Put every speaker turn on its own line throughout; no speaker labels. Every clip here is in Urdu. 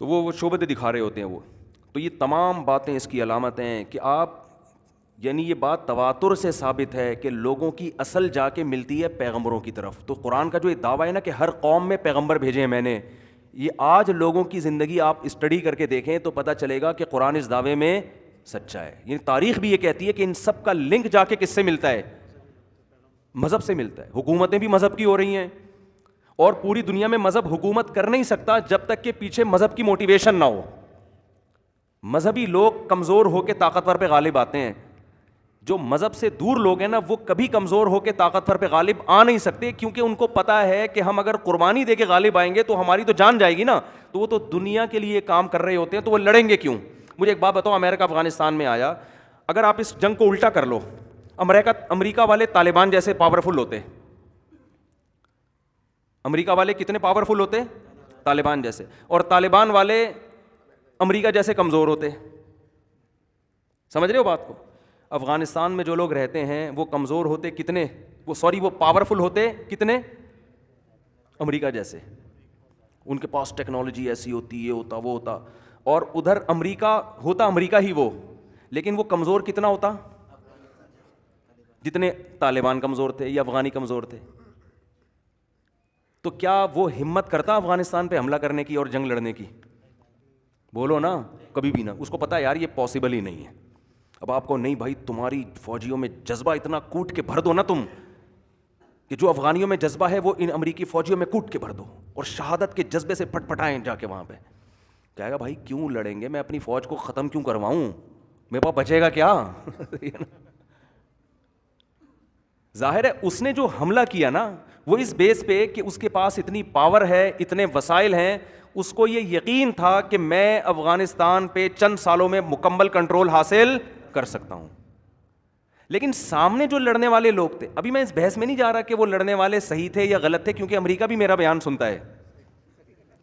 تو وہ شعبدیں دکھا رہے ہوتے ہیں وہ. تو یہ تمام باتیں اس کی علامتیں ہیں کہ آپ یعنی یہ بات تواتر سے ثابت ہے کہ لوگوں کی اصل جا کے ملتی ہے پیغمبروں کی طرف. تو قرآن کا جو یہ دعویٰ ہے نا کہ ہر قوم میں پیغمبر بھیجے ہیں میں نے, یہ آج لوگوں کی زندگی آپ اسٹڈی کر کے دیکھیں تو پتہ چلے گا کہ قرآن اس دعوے میں سچا ہے. یعنی تاریخ بھی یہ کہتی ہے کہ ان سب کا لنک جا کے کس سے ملتا ہے؟ مذہب سے ملتا ہے. حکومتیں بھی مذہب کی ہو رہی ہیں, اور پوری دنیا میں مذہب حکومت کر نہیں سکتا جب تک کہ پیچھے مذہب کی موٹیویشن نہ ہو. مذہبی لوگ کمزور ہو کے طاقتور پہ غالب آتے ہیں. جو مذہب سے دور لوگ ہیں نا وہ کبھی کمزور ہو کے طاقتور پہ غالب آ نہیں سکتے, کیونکہ ان کو پتا ہے کہ ہم اگر قربانی دے کے غالب آئیں گے تو ہماری تو جان جائے گی نا. تو وہ تو دنیا کے لیے کام کر رہے ہوتے ہیں, تو وہ لڑیں گے کیوں؟ مجھے ایک بات بتاؤ, امریکہ افغانستان میں آیا, اگر آپ اس جنگ کو الٹا کر لو, امریکہ والے طالبان جیسے پاورفل ہوتے, امریکہ والے کتنے پاورفل ہوتے؟ طالبان جیسے, اور طالبان والے امریکہ جیسے کمزور ہوتے. سمجھ رہے ہو بات کو؟ افغانستان میں جو لوگ رہتے ہیں وہ کمزور ہوتے کتنے, وہ پاورفل ہوتے کتنے؟ امریکہ جیسے. ان کے پاس ٹیکنالوجی ایسی ہوتی, یہ ہوتا وہ ہوتا, اور ادھر امریکہ ہوتا امریکہ ہی وہ, لیکن وہ کمزور کتنا ہوتا جتنے طالبان کمزور تھے یا افغانی کمزور تھے. تو کیا وہ ہمت کرتا افغانستان پہ حملہ کرنے کی اور جنگ لڑنے کی؟ بولو نا, کبھی بھی نہ. اس کو پتا ہے یار یہ پاسبل ہی نہیں ہے. اب آپ کو نہیں بھائی, تمہاری فوجیوں میں جذبہ اتنا کوٹ کے بھر دو نا تم, کہ جو افغانیوں میں جذبہ ہے وہ ان امریکی فوجیوں میں کوٹ کے بھر دو, اور شہادت کے جذبے سے پٹ پٹائیں جا کے وہاں پہ. کہے گا بھائی کیوں لڑیں گے, میں اپنی فوج کو ختم کیوں کرواؤں, میرے پاس بچے گا کیا؟ ظاہر ہے اس نے جو حملہ کیا نا وہ اس بیس پہ کہ اس کے پاس اتنی پاور ہے, اتنے وسائل ہیں, اس کو یہ یقین تھا کہ میں افغانستان پہ چند سالوں میں مکمل کنٹرول حاصل کر سکتا ہوں. لیکن سامنے جو لڑنے والے لوگ تھے, ابھی میں اس بحث میں نہیں جا رہا کہ وہ لڑنے والے صحیح تھے یا غلط تھے, کیونکہ امریکہ بھی میرا بیان سنتا ہے,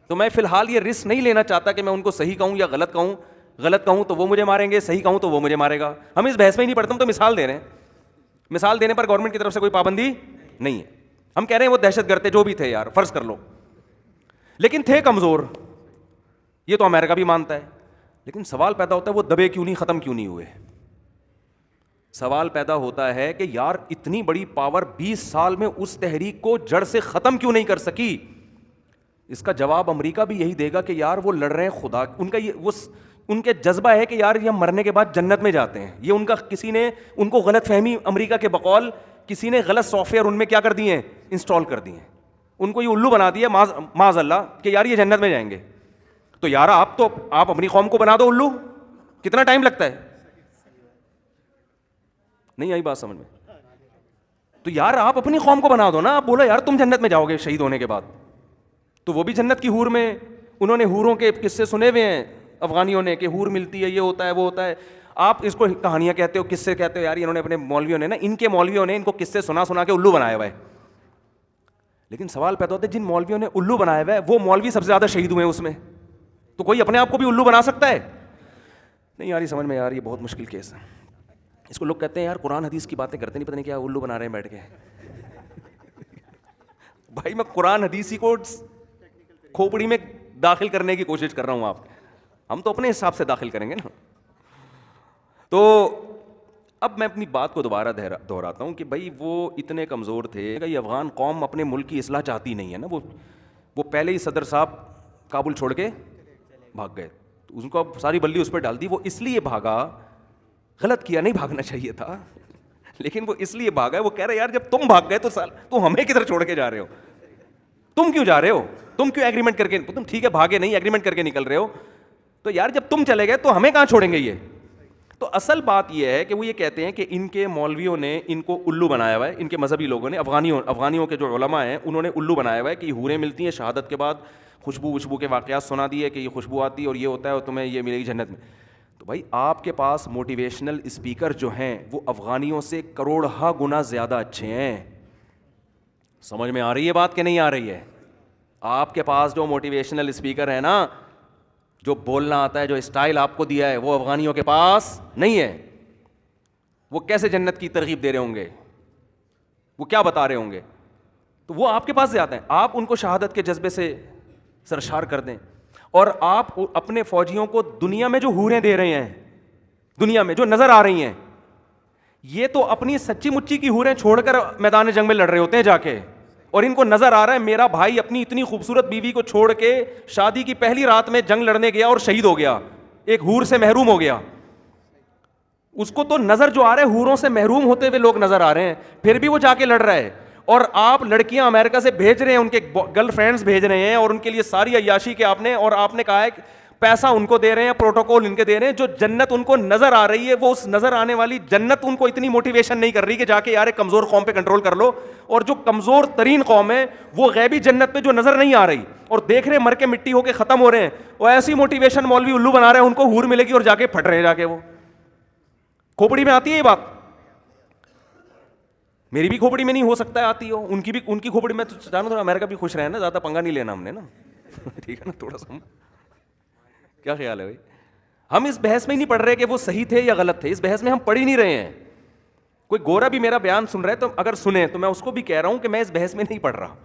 تو میں فی الحال یہ رسک نہیں لینا چاہتا کہ میں ان کو صحیح کہوں یا غلط کہوں. غلط کہوں تو وہ مجھے ماریں گے, صحیح کہوں تو وہ مجھے مارے گا. ہم اس بحث میں ہی نہیں پڑھتے, ہم تو مثال دے رہے ہیں. مثال دینے پر گورنمنٹ کی طرف سے کوئی پابندی نہیں ہے. ہم کہہ رہے ہیں وہ دہشت گرد تھے, جو بھی تھے یار, فرض کر لو, لیکن تھے کمزور, یہ تو امریکہ بھی مانتا ہے. لیکن سوال پیدا ہوتا ہے وہ دبے کیوں نہیں, ختم کیوں نہیں ہوئے؟ سوال پیدا ہوتا ہے کہ یار اتنی بڑی پاور 20 سال میں اس تحریک کو جڑ سے ختم کیوں نہیں کر سکی؟ اس کا جواب امریکہ بھی یہی دے گا کہ یار وہ لڑ رہے ہیں خدا, ان کا یہ ان کے جذبہ ہے کہ یار یہ مرنے کے بعد جنت میں جاتے ہیں. یہ ان کا کسی نے ان کو غلط فہمی, امریکہ کے بقول کسی نے غلط سافٹ ویئر ان میں کیا کر دیے ہیں, انسٹال کر دیے ہیں. ان کو یہ الو بنا دیا معاذ اللہ کہ یار یہ جنت میں جائیں گے. تو یار آپ اپنی قوم کو بنا دو الو, کتنا ٹائم لگتا ہے؟ نہیں آئی بات سمجھ میں؟ تو یار آپ اپنی قوم کو بنا دو نا, آپ بولو یار تم جنت میں جاؤ گے شہید ہونے کے بعد. تو وہ بھی جنت کی حور میں, انہوں نے حوروں کے قصے سنے ہوئے ہیں افغانیوں نے کہ حور ملتی ہے, یہ ہوتا ہے وہ ہوتا ہے. آپ اس کو کہانیاں کہتے ہو, قصے کہتے ہو, یار انہوں نے اپنے مولویوں نے نا, ان کے مولویوں نے ان کو قصے سنا کے الو بنایا ہوا ہے. لیکن سوال پیدا ہوتا ہے جن مولویوں نے الو بنایا ہوا ہے وہ مولوی سب سے زیادہ شہید ہوئے ہیں اس میں, تو کوئی اپنے آپ کو بھی الو بنا سکتا ہے؟ نہیں یار یہ سمجھ میں, یار یہ بہت مشکل کیس ہے. اس کو لوگ کہتے ہیں یار قرآن حدیث کی باتیں کرتے نہیں, پتہ نہیں کیا الو بنا رہے ہیں بیٹھ کے. بھائی میں قرآن حدیثی کو کھوپڑی میں داخل کرنے کی کوشش کر رہا ہوں, آپ ہم تو اپنے حساب سے داخل کریں گے نا. تو اب میں اپنی بات کو دوبارہ دہراتا ہوں کہ بھائی وہ اتنے کمزور تھے کہ یہ افغان قوم اپنے ملک کی اصلاح چاہتی نہیں ہے نا. وہ پہلے ہی صدر صاحب کابل چھوڑ کے بھاگ گئے, ان کو اب ساری بلی اس پہ ڈال دی. وہ اس لیے بھاگا, غلط کیا, نہیں بھاگنا چاہیے تھا, لیکن وہ اس لیے بھاگا, وہ کہہ رہے یار جب تم بھاگ گئے تو ہمیں کدھر چھوڑ کے جا رہے ہو, تم کیوں جا رہے ہو, تم کیوں ایگریمنٹ کر کے, تم ٹھیک ہے بھاگے نہیں, ایگریمنٹ کر کے نکل رہے ہو, تو یار جب تم چلے گئے تو ہمیں کہاں چھوڑیں گے یہ. تو اصل بات یہ ہے کہ وہ یہ کہتے ہیں کہ ان کے مولویوں نے ان کو الو بنایا ہوا ہے, ان کے مذہبی لوگوں نے, افغانیوں کے جو علماء ہیں انہوں نے الو بنایا ہوا ہے کہ یہ حوریں ملتی ہیں شہادت کے بعد, خوشبو کے واقعات سنا دیے کہ یہ خوشبو آتی ہے اور یہ ہوتا ہے اور تمہیں یہ ملے گی جنت میں. تو بھائی آپ کے پاس موٹیویشنل اسپیکر جو ہیں وہ افغانیوں سے کروڑہ گنا زیادہ اچھے ہیں. سمجھ میں آ رہی ہے بات کہ نہیں آ رہی ہے؟ آپ کے پاس جو موٹیویشنل اسپیکر ہے نا, جو بولنا آتا ہے, جو اسٹائل آپ کو دیا ہے, وہ افغانیوں کے پاس نہیں ہے. وہ کیسے جنت کی ترغیب دے رہے ہوں گے, وہ کیا بتا رہے ہوں گے؟ تو وہ آپ کے پاس زیادہ ہیں. آپ ان کو شہادت کے جذبے سے سرشار کر دیں, اور آپ اپنے فوجیوں کو دنیا میں جو حوریں دے رہے ہیں, دنیا میں جو نظر آ رہی ہیں, یہ تو اپنی سچی مچی کی حوریں چھوڑ کر میدان جنگ میں لڑ رہے ہوتے ہیں جا کے, اور ان کو نظر آ رہا ہے میرا بھائی اپنی اتنی خوبصورت بیوی کو چھوڑ کے شادی کی پہلی رات میں جنگ لڑنے گیا اور شہید ہو گیا, ایک حور سے محروم ہو گیا. اس کو تو نظر جو آ رہا ہے حوروں سے محروم ہوتے ہوئے لوگ نظر آ رہے ہیں, پھر بھی وہ جا کے لڑ رہا ہے. اور آپ لڑکیاں امریکہ سے بھیج رہے ہیں, ان کے گرل فرینڈز بھیج رہے ہیں, اور ان کے لیے ساری عیاشی کے آپ نے, اور آپ نے کہا ہے کہ پیسہ ان کو دے رہے ہیں, پروٹوکول ان کے دے رہے ہیں. جو جنت ان کو نظر آ رہی ہے, وہ اس نظر آنے والی جنت ان کو اتنی موٹیویشن نہیں کر رہی کہ جا کے یار کمزور قوم پہ کنٹرول کر لو. اور جو کمزور ترین قوم ہے وہ غیبی جنت پہ جو نظر نہیں آ رہی اور دیکھ رہے مر کے مٹی ہو کے ختم ہو رہے ہیں, وہ ایسی موٹیویشن مولوی الو بنا رہے ہیں, ان کو حور ملے گی اور جا کے پھٹ رہے ہیں جا کے. وہ کھوپڑی میں آتی ہے یہ بات, میری بھی کھوپڑی میں نہیں ہو سکتا ہے آتی ہو, ان کی بھی, ان کی کھوپڑی میں. تو جانو تھوڑا امریکہ بھی خوش رہے نا, زیادہ پنگا نہیں لینا ہم نے نا, ٹھیک ہے نا, تھوڑا سا. کیا خیال ہے بھائی؟ ہم اس بحث میں ہی نہیں پڑھ رہے کہ وہ صحیح تھے یا غلط تھے, اس بحث میں ہم پڑھ ہی نہیں رہے ہیں. کوئی گورا بھی میرا بیان سن رہا ہے تو اگر سنیں تو میں اس کو بھی کہہ رہا ہوں کہ میں اس بحث میں نہیں پڑھ رہا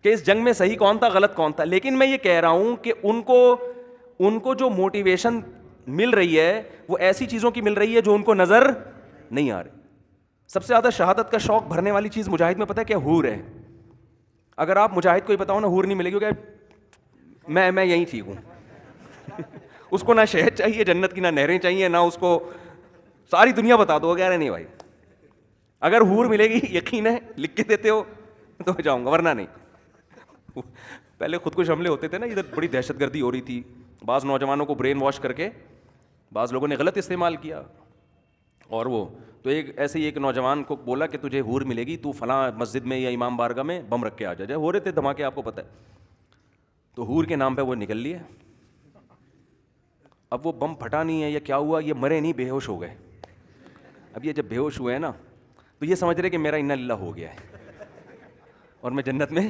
کہ اس جنگ میں صحیح کون تھا غلط کون تھا, لیکن میں یہ کہہ رہا ہوں کہ ان کو جو موٹیویشن مل رہی ہے وہ ایسی چیزوں کی مل رہی ہے جو ان کو نظر نہیں آ رہی. سب سے زیادہ شہادت کا شوق بھرنے والی چیز مجاہد میں پتہ ہے کیا؟ حور ہے. اگر آپ مجاہد کو ہی بتاؤ نا حور نہیں ملے گی, کہ میں یہیں ٹھیک ہوں. اس کو نہ شہد چاہیے جنت کی, نہ نہریں چاہیے, نہ اس کو ساری دنیا بتا دو, کہہ رہے نہیں بھائی اگر حور ملے گی یقین ہے لکھ کے دیتے ہو تو میں جاؤں گا, ورنہ نہیں. پہلے خود کش حملے ہوتے تھے نا, ادھر بڑی دہشت گردی ہو رہی تھی, بعض نوجوانوں کو برین واش کر کے بعض لوگوں نے غلط استعمال کیا. اور وہ تو ایسے ہی ایک نوجوان کو بولا کہ تجھے حور ملے گی, تو فلاں مسجد میں یا امام بارگاہ میں بم رکھ کے آ جائے. ہو رہے تھے دھماکے, آپ کو پتہ ہے. تو حور کے نام پہ وہ نکل لیے. اب وہ بم پھٹا نہیں ہے یا کیا ہوا, یہ مرے نہیں, بے ہوش ہو گئے. اب یہ جب بے ہوش ہوئے ہیں نا تو یہ سمجھ رہے کہ میرا انا للہ ہو گیا ہے اور میں جنت میں.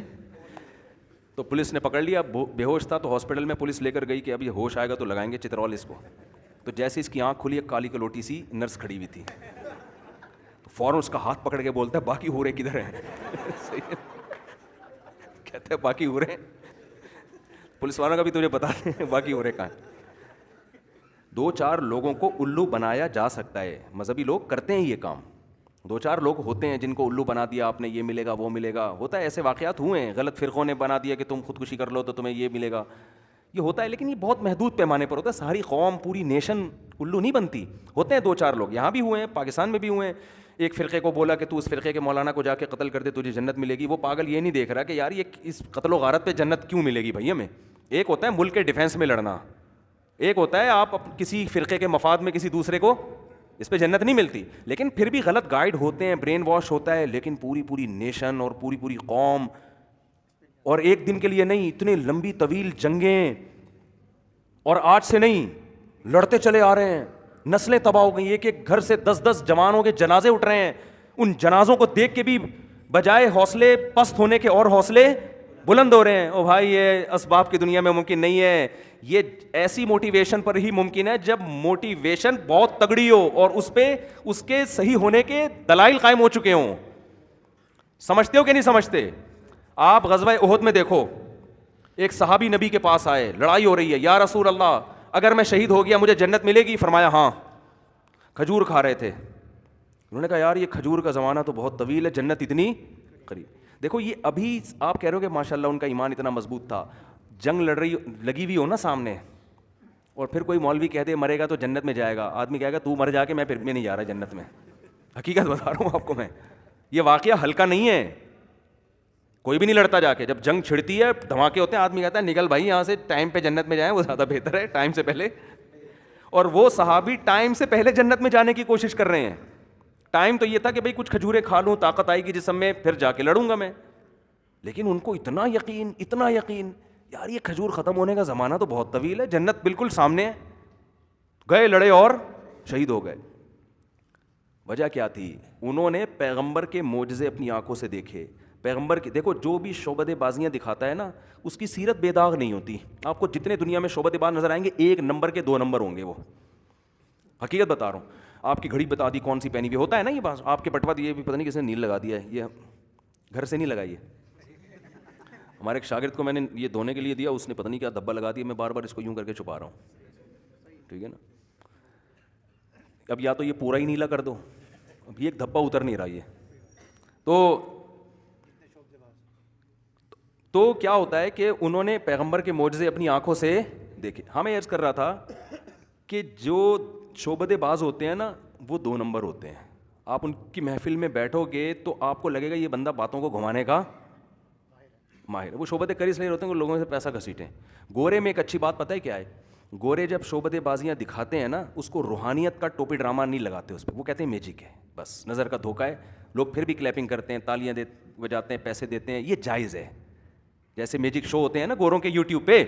تو پولیس نے پکڑ لیا, بے ہوش تھا, تو ہاسپٹل میں پولیس لے کر گئی کہ اب یہ ہوش آئے گا تو لگائیں گے چترول اس کو. تو جیسے اس کی آنکھ کھلی, ایک کالی کلوٹی سی نرس کھڑی ہوئی تھی, تو فوراً اس کا ہاتھ پکڑ کے بولتا ہے باقی ہورے کدھر ہیں؟ کہتے ہیں باقی ہورے. پولیس والوں کا بھی تجھے بتا دیں باقی ہورے کہاں ہیں. 2-4 لوگوں کو الو بنایا جا سکتا ہے, مذہبی لوگ کرتے ہیں یہ کام. 2-4 لوگ ہوتے ہیں جن کو الو بنا دیا آپ نے, یہ ملے گا وہ ملے گا. ہوتا ہے, ایسے واقعات ہوئے ہیں, غلط فرقوں نے بنا دیا کہ تم خودکشی کر لو تو تمہیں یہ ملے گا, یہ ہوتا ہے. لیکن یہ بہت محدود پیمانے پر ہوتا ہے, ساری قوم پوری نیشن الو نہیں بنتی. ہوتے ہیں 2-4 لوگ, یہاں بھی ہوئے ہیں, پاکستان میں بھی ہوئے ہیں. ایک فرقے کو بولا کہ تو اس فرقے کے مولانا کو جا کے قتل کر دے تجھے جنت ملے گی. وہ پاگل یہ نہیں دیکھ رہا کہ یار یہ اس قتل و غارت پہ جنت کیوں ملے گی بھائی ہمیں. ایک ہوتا ہے ملک کے ڈیفینس میں لڑنا, ایک ہوتا ہے آپ کسی فرقے کے مفاد میں کسی دوسرے کو, اس پہ جنت نہیں ملتی. لیکن پھر بھی غلط گائیڈ ہوتے ہیں, برین واش ہوتا ہے. لیکن پوری نیشن اور پوری قوم, اور ایک دن کے لیے نہیں, اتنے لمبی طویل جنگیں, اور آج سے نہیں, لڑتے چلے آ رہے ہیں, نسلیں تباہ ہو گئی. ایک گھر سے 10 جوانوں کے جنازے اٹھ رہے ہیں. ان جنازوں کو دیکھ کے بھی بجائے حوصلے پست ہونے کے اور حوصلے بلند ہو رہے ہیں. او بھائی یہ اسباب کی دنیا میں ممکن نہیں ہے, یہ ایسی موٹیویشن پر ہی ممکن ہے جب موٹیویشن بہت تگڑی ہو اور اس پہ اس کے صحیح ہونے کے دلائل قائم ہو چکے ہوں. سمجھتے ہو کہ نہیں سمجھتے؟ آپ غزوہ احد میں دیکھو, ایک صحابی نبی کے پاس آئے, لڑائی ہو رہی ہے, یا رسول اللہ اگر میں شہید ہو گیا مجھے جنت ملے گی؟ فرمایا ہاں. کھجور کھا رہے تھے, انہوں نے کہا یار یہ کھجور کا زمانہ تو بہت طویل ہے, جنت اتنی قریب. دیکھو یہ ابھی آپ کہہ رہے ہو کہ ماشاء اللہ ان کا ایمان اتنا مضبوط تھا. جنگ لگی ہوئی ہو نا سامنے, اور پھر کوئی مولوی کہہ دے مرے گا تو جنت میں جائے گا, آدمی کہے گا تو مر جا کے, میں پھر بھی نہیں جا رہا جنت میں. حقیقت بتا رہا ہوں آپ کو میں, یہ واقعہ ہلکا نہیں ہے. کوئی بھی نہیں لڑتا جا کے, جب جنگ چھڑتی ہے دھماکے ہوتے ہیں, آدمی کہتا ہے نکل بھائی یہاں سے, ٹائم پہ جنت میں جائیں وہ زیادہ بہتر ہے ٹائم سے پہلے. اور وہ صحابی ٹائم سے پہلے جنت میں جانے کی کوشش کر رہے ہیں. ٹائم تو یہ تھا کہ بھائی کچھ کھجوریں کھا لوں, طاقت آئے گی جسم میں, پھر جا کے لڑوں گا میں. لیکن ان کو اتنا یقین, یار یہ کھجور ختم ہونے کا زمانہ تو بہت طویل ہے, جنت بالکل سامنے ہے. گئے, لڑے اور شہید ہو گئے. وجہ کیا تھی؟ انہوں نے پیغمبر کے معجزے اپنی آنکھوں سے دیکھے. پیغمبر کی دیکھو, جو بھی شعبدے بازیاں دکھاتا ہے نا اس کی سیرت بے داغ نہیں ہوتی. آپ کو جتنے دنیا میں شعبدے باز نظر آئیں گے 1 نمبر کے 2 نمبر ہوں گے. وہ حقیقت بتا رہا ہوں. آپ کی گھڑی بتا دی کون سی پہنی ہوئی, ہوتا ہے نا یہ بات. آپ کے پٹوا یہ بھی پتہ نہیں کس نے نیل لگا دیا ہے, یہ گھر سے نہیں لگائی ہے, ہمارے ایک شاگرد کو میں نے یہ دھونے کے لیے دیا, اس نے پتہ نہیں کیا دھبا لگا دیا, میں بار بار اس کو یوں کر کے چھپا رہا ہوں, ٹھیک ہے نا. اب یا تو یہ پورا ہی نیلا کر دو, اب یہ ایک دھبا اتر نہیں رہا یہ. تو کیا ہوتا ہے کہ انہوں نے پیغمبر کے معجزے اپنی آنکھوں سے دیکھے. ہمیں عرض کر رہا تھا کہ جو شعبدے باز ہوتے ہیں نا وہ 2 نمبر ہوتے ہیں. آپ ان کی محفل میں بیٹھو گے تو آپ کو لگے گا یہ بندہ باتوں کو گھمانے کا ماہر ہے. وہ شعبدے کر اس لیے ہوتے ہیں کہ لوگوں سے پیسہ گھسیٹیں. گورے میں ایک اچھی بات پتہ ہے کیا ہے, گورے جب شعبدے بازیاں دکھاتے ہیں نا اس کو روحانیت کا ٹوپی ڈرامہ نہیں لگاتے اس پہ, وہ کہتے ہیں میجک ہے, بس نظر کا دھوکہ ہے. لوگ پھر بھی کلیپنگ کرتے ہیں, تالیاں بجاتے ہیں, پیسے دیتے ہیں, یہ جائز ہے. جیسے میجک شو ہوتے ہیں نا گوروں کے یوٹیوب پہ,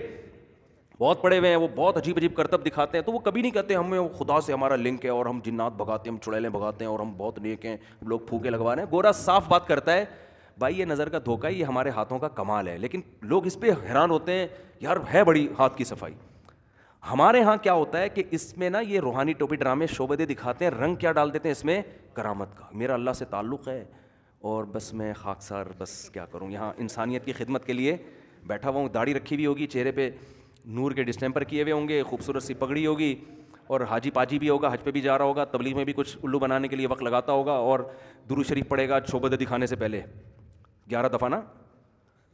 بہت پڑے ہوئے ہیں, وہ بہت عجیب عجیب کرتب دکھاتے ہیں, تو وہ کبھی نہیں کہتے ہمیں خدا سے ہمارا لنک ہے اور ہم جنات بھگاتے ہیں, ہم چڑیلیں بھگاتے ہیں اور ہم بہت نیک ہیں, لوگ پھوکے لگوا رہے ہیں. گورا صاف بات کرتا ہے بھائی یہ نظر کا دھوکہ ہے, یہ ہمارے ہاتھوں کا کمال ہے. لیکن لوگ اس پہ حیران ہوتے ہیں یار ہے بڑی ہاتھ کی صفائی. ہمارے ہاں کیا ہوتا ہے کہ اس میں نا یہ روحانی ٹوپی ڈرامے شعبدے دکھاتے ہیں, رنگ کیا ڈال دیتے ہیں اس میں, کرامت کا. میرا اللہ سے تعلق ہے اور بس میں خاکسار بس کیا کروں, یہاں انسانیت کی خدمت کے لیے بیٹھا ہوا ہوں. داڑھی رکھی ہوئی ہوگی, چہرے پہ نور کے ڈسٹیمپر کیے ہوئے ہوں گے, خوبصورت سی پگڑی ہوگی, اور حاجی پاجی بھی ہوگا, حج پہ بھی جا رہا ہوگا, تبلیغ میں بھی کچھ الو بنانے کے لیے وقت لگاتا ہوگا, اور درود شریف پڑھے گا شعبدے دکھانے سے پہلے 11 دفعہ نا,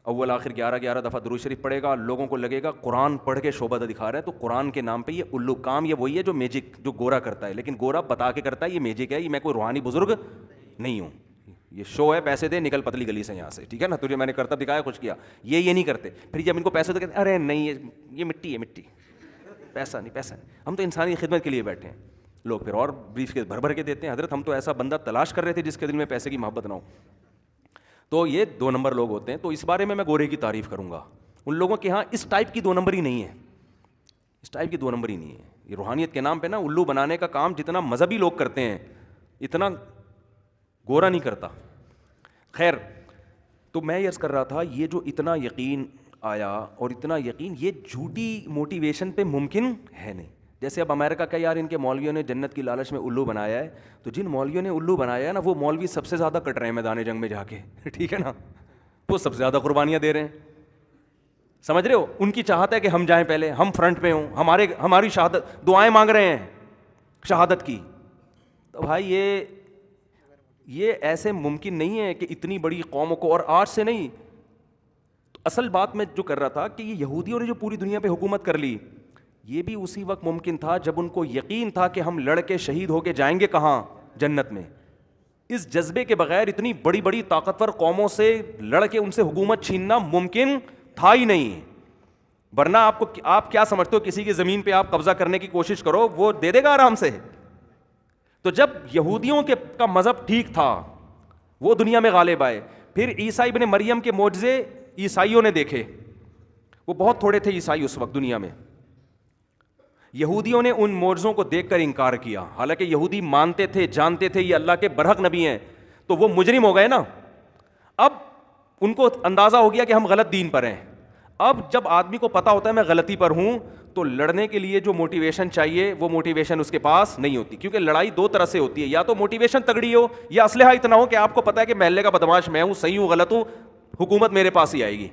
اول آخر 11 دفعہ درود شریف پڑھے گا. لوگوں کو لگے گا قرآن پڑھ کے شعبدہ دکھا رہا ہے. تو قرآن کے نام پہ یہ الو کام یہ وہی ہے جو میجک جو گورا کرتا ہے, لیکن گورا بتا کے کرتا ہے یہ میجک ہے, یہ میں کوئی روحانی بزرگ نہیں ہوں, یہ شو ہے, پیسے دے نکل پتلی گلی سے یہاں سے, ٹھیک ہے نا, تجھے میں نے کرتب دکھایا کچھ کیا. یہ نہیں کرتے. پھر جب ان کو پیسے تو کہتے ہیں ارے نہیں یہ مٹی ہے, مٹی, پیسہ نہیں, ہم تو انسانی خدمت کے لیے بیٹھے ہیں. لوگ پھر اور بریف کے بھر کے دیتے ہیں. حضرت ہم تو ایسا بندہ تلاش کر رہے تھے جس کے دل میں پیسے کی محبت نہ ہو. تو یہ 2 نمبر لوگ ہوتے ہیں. تو اس بارے میں گورے کی تعریف کروں گا. ان لوگوں کے ہاں اس ٹائپ کی 2 نمبر ہی نہیں ہے, اس ٹائپ کی 2 نمبر ہی نہیں ہے. یہ روحانیت کے نام پہ نا الو بنانے کا کام جتنا مذہبی لوگ کرتے ہیں اتنا گورا نہیں کرتا. خیر, تو میں یہ عرض کر رہا تھا یہ جو اتنا یقین آیا اور اتنا یقین یہ جھوٹی موٹیویشن پہ ممکن ہے نہیں. جیسے اب امریکہ کا یار ان کے مولویوں نے جنت کی لالچ میں الو بنایا ہے, تو جن مولویوں نے الو بنایا ہے نا وہ مولوی سب سے زیادہ کٹ رہے ہیں میدان جنگ میں جا کے, ٹھیک ہے نا, وہ سب سے زیادہ قربانیاں دے رہے ہیں. سمجھ رہے ہو, ان کی چاہت ہے کہ ہم جائیں پہلے, ہم فرنٹ پہ ہوں, ہماری شہادت, دعائیں مانگ رہے ہیں شہادت کی. تو بھائی یہ ایسے ممکن نہیں ہے کہ اتنی بڑی قوموں کو, اور آج سے نہیں. اصل بات میں جو کر رہا تھا کہ یہ یہودیوں نے جو پوری دنیا پہ حکومت کر لی, یہ بھی اسی وقت ممکن تھا جب ان کو یقین تھا کہ ہم لڑ کے شہید ہو کے جائیں گے کہاں, جنت میں. اس جذبے کے بغیر اتنی بڑی بڑی طاقتور قوموں سے لڑ کے ان سے حکومت چھیننا ممکن تھا ہی نہیں. ورنہ آپ کیا سمجھتے ہو, کسی کی زمین پہ آپ قبضہ کرنے کی کوشش کرو وہ دے دے گا آرام سے. تو جب یہودیوں کا مذہب ٹھیک تھا وہ دنیا میں غالب آئے. پھر عیسیٰ ابن مریم کے معجزے عیسائیوں نے دیکھے, وہ بہت تھوڑے تھے عیسائی اس وقت دنیا میں. یہودیوں نے ان معجزوں کو دیکھ کر انکار کیا, حالانکہ یہودی مانتے تھے, جانتے تھے یہ اللہ کے برحق نبی ہیں, تو وہ مجرم ہو گئے نا. اب ان کو اندازہ ہو گیا کہ ہم غلط دین پر ہیں. اب جب آدمی کو پتا ہوتا ہے میں غلطی پر ہوں, تو لڑنے کے لیے جو موٹیویشن چاہیے وہ موٹیویشن اس کے پاس نہیں ہوتی, کیونکہ لڑائی 2 طرح سے ہوتی ہے, یا تو موٹیویشن تگڑی ہو یا اسلحہ اتنا ہو کہ آپ کو پتا ہے کہ محلے کا بدماش میں ہوں, صحیح ہوں غلط ہوں, حکومت میرے پاس ہی آئے گی.